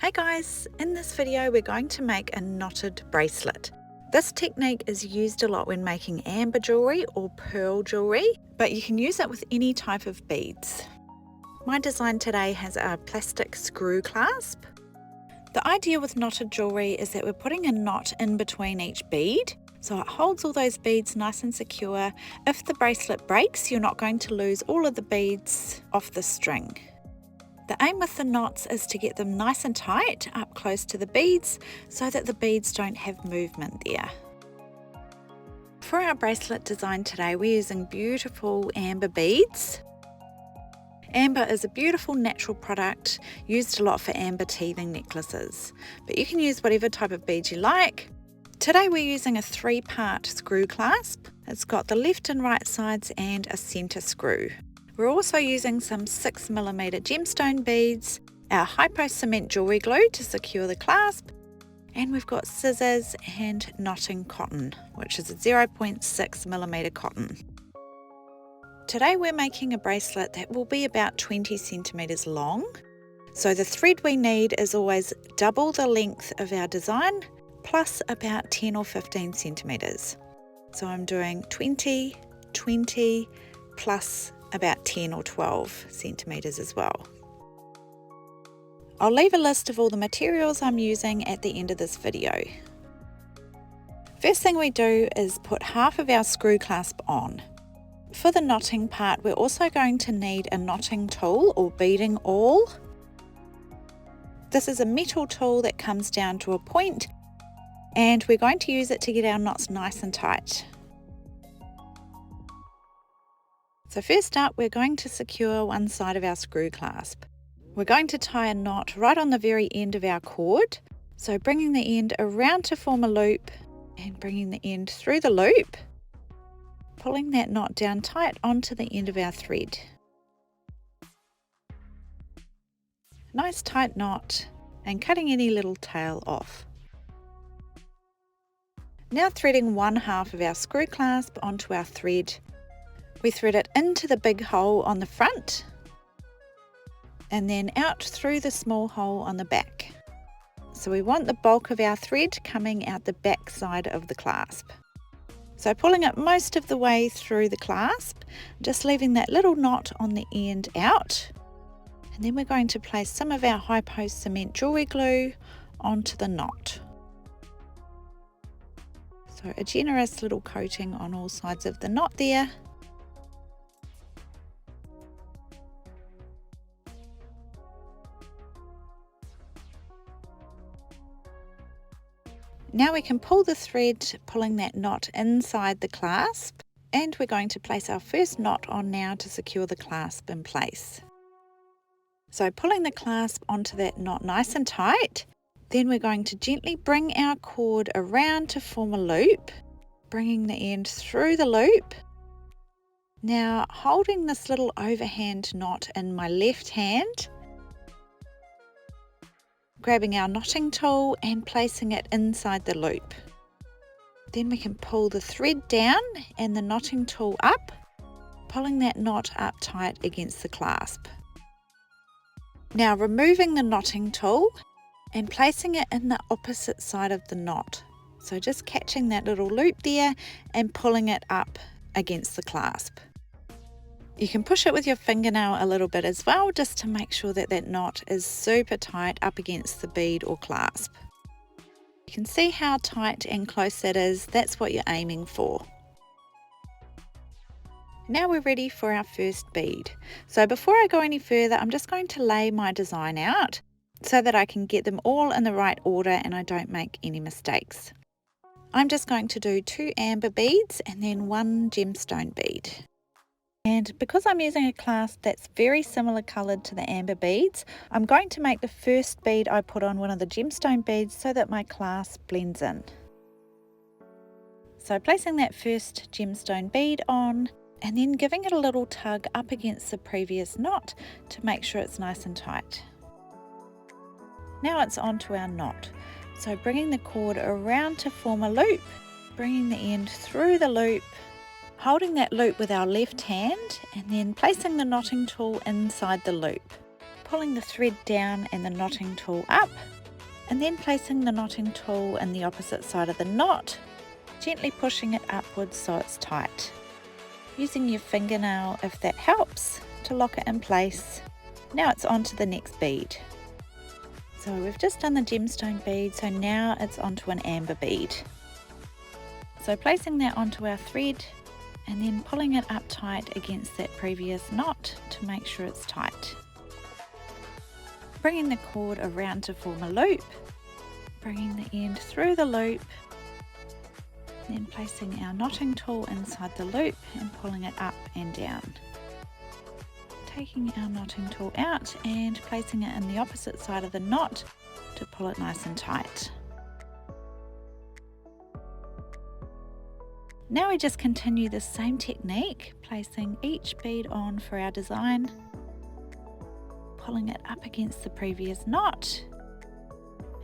Hey guys, in this video we're going to make a knotted bracelet. This technique is used a lot when making amber jewellery or pearl jewellery, but you can use it with any type of beads. My design today has a plastic screw clasp. The idea with knotted jewellery is that we're putting a knot in between each bead, so it holds all those beads nice and secure. If the bracelet breaks, you're not going to lose all of the beads off the string. The aim with the knots is to get them nice and tight up close to the beads so that the beads don't have movement there. For our bracelet design today, we're using beautiful amber beads. Amber is a beautiful natural product used a lot for amber teething necklaces, but you can use whatever type of beads you like. Today we're using a 3-part screw clasp. It's got the left and right sides and a centre screw. We're also using some 6mm gemstone beads, our hypo cement jewellery glue to secure the clasp, and we've got scissors and knotting cotton, which is a 0.6mm cotton. Today we're making a bracelet that will be about 20 centimetres long, so the thread we need is always double the length of our design plus about 10 or 15 centimetres. So I'm doing 20, 20 plus about 10 or 12 centimetres as well. I'll leave a list of all the materials I'm using at the end of this video. First thing we do is put half of our screw clasp on. For the knotting part, we're also going to need a knotting tool or beading awl. This is a metal tool that comes down to a point, and we're going to use it to get our knots nice and tight. So first up, we're going to secure one side of our screw clasp. We're going to tie a knot right on the very end of our cord. So bringing the end around to form a loop and bringing the end through the loop, pulling that knot down tight onto the end of our thread. Nice tight knot and cutting any little tail off. Now threading one half of our screw clasp onto our thread. We thread it into the big hole on the front and then out through the small hole on the back. So we want the bulk of our thread coming out the back side of the clasp. So pulling it most of the way through the clasp, just leaving that little knot on the end out. And then we're going to place some of our hypo cement jewellery glue onto the knot. So a generous little coating on all sides of the knot there. Now we can pull the thread, pulling that knot inside the clasp, and we're going to place our first knot on now to secure the clasp in place. So pulling the clasp onto that knot nice and tight, then we're going to gently bring our cord around to form a loop, bringing the end through the loop. Now holding this little overhand knot in my left hand, grabbing our knotting tool and placing it inside the loop. Then we can pull the thread down and the knotting tool up, pulling that knot up tight against the clasp. Now removing the knotting tool and placing it in the opposite side of the knot. So just catching that little loop there and pulling it up against the clasp. You can push it with your fingernail a little bit as well, just to make sure that that knot is super tight up against the bead or clasp. You can see how tight and close that is. That's what you're aiming for. Now we're ready for our first bead. So before I go any further, I'm just going to lay my design out so that I can get them all in the right order and I don't make any mistakes. I'm just going to do 2 amber beads and then 1 gemstone bead. And because I'm using a clasp that's very similar coloured to the amber beads, I'm going to make the first bead I put on one of the gemstone beads so that my clasp blends in. So placing that first gemstone bead on and then giving it a little tug up against the previous knot to make sure it's nice and tight. Now it's onto our knot. So bringing the cord around to form a loop, bringing the end through the loop, holding that loop with our left hand and then placing the knotting tool inside the loop. pulling the thread down and the knotting tool up, and then placing the knotting tool in the opposite side of the knot, gently pushing it upwards so it's tight. Using your fingernail if that helps to lock it in place. Now it's on to the next bead. So we've just done the gemstone bead, so now it's onto an amber bead. So placing that onto our thread and then pulling it up tight against that previous knot to make sure it's tight. Bringing the cord around to form a loop, bringing the end through the loop, then placing our knotting tool inside the loop and pulling it up and down. Taking our knotting tool out and placing it in the opposite side of the knot to pull it nice and tight. Now we just continue the same technique, placing each bead on for our design, pulling it up against the previous knot,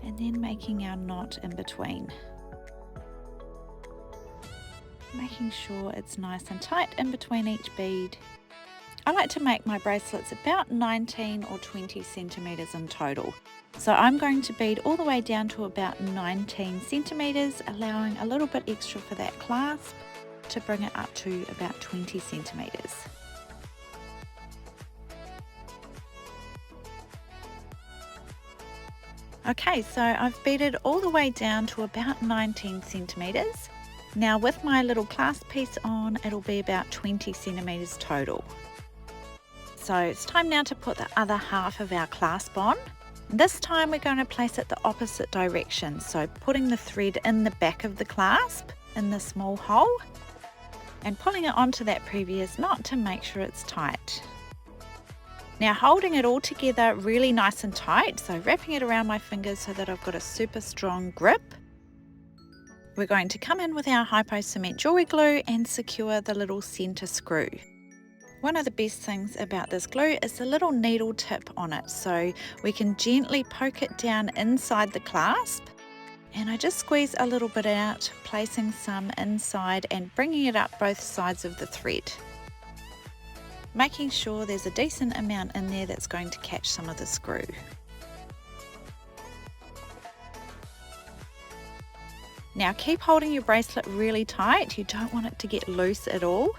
and then making our knot in between. Making sure it's nice and tight in between each bead. I like to make my bracelets about 19 or 20 centimeters in total. So I'm going to bead all the way down to about 19 centimeters, allowing a little bit extra for that clasp to bring it up to about 20 centimeters. Okay, so I've beaded all the way down to about 19 centimeters. Now with my little clasp piece on, it'll be about 20 centimeters total. So it's time now to put the other half of our clasp on. This time we're going to place it the opposite direction, so putting the thread in the back of the clasp in the small hole and pulling it onto that previous knot to make sure it's tight. Now holding it all together really nice and tight, so wrapping it around my fingers so that I've got a super strong grip. We're going to come in with our hypo cement jewelry glue and secure the little center screw. One of the best things about this glue is the little needle tip on it, so we can gently poke it down inside the clasp, and I just squeeze a little bit out, placing some inside and bringing it up both sides of the thread, making sure there's a decent amount in there that's going to catch some of the screw. Now keep holding your bracelet really tight, you don't want it to get loose at all.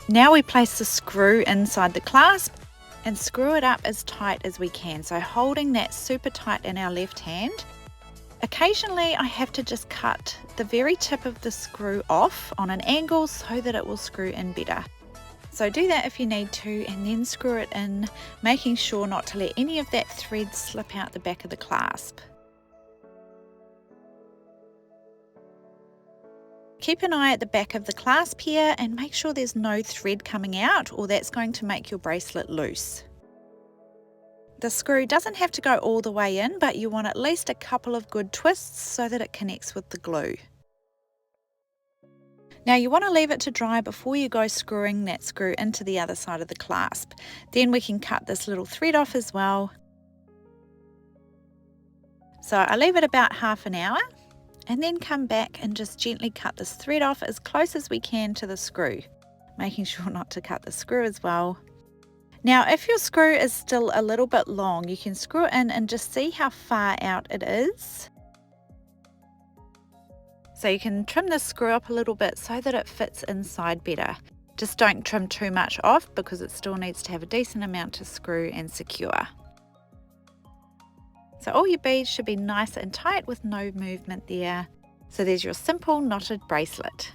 Now we place the screw inside the clasp and screw it up as tight as we can, so holding that super tight in our left hand. Occasionally I have to just cut the very tip of the screw off on an angle so that it will screw in better. So do that if you need to, and then screw it in, making sure not to let any of that thread slip out the back of the clasp. Keep an eye at the back of the clasp here and make sure there's no thread coming out, or that's going to make your bracelet loose. The screw doesn't have to go all the way in, but you want at least a couple of good twists so that it connects with the glue. Now you want to leave it to dry before you go screwing that screw into the other side of the clasp. Then we can cut this little thread off as well. So I leave it about half an hour, and then come back and just gently cut this thread off as close as we can to the screw, making sure not to cut the screw as well. Now if your screw is still a little bit long, you can screw it in and just see how far out it is. So you can trim the screw up a little bit so that it fits inside better. Just don't trim too much off because it still needs to have a decent amount to screw and secure. So all your beads should be nice and tight with no movement there. So there's your simple knotted bracelet.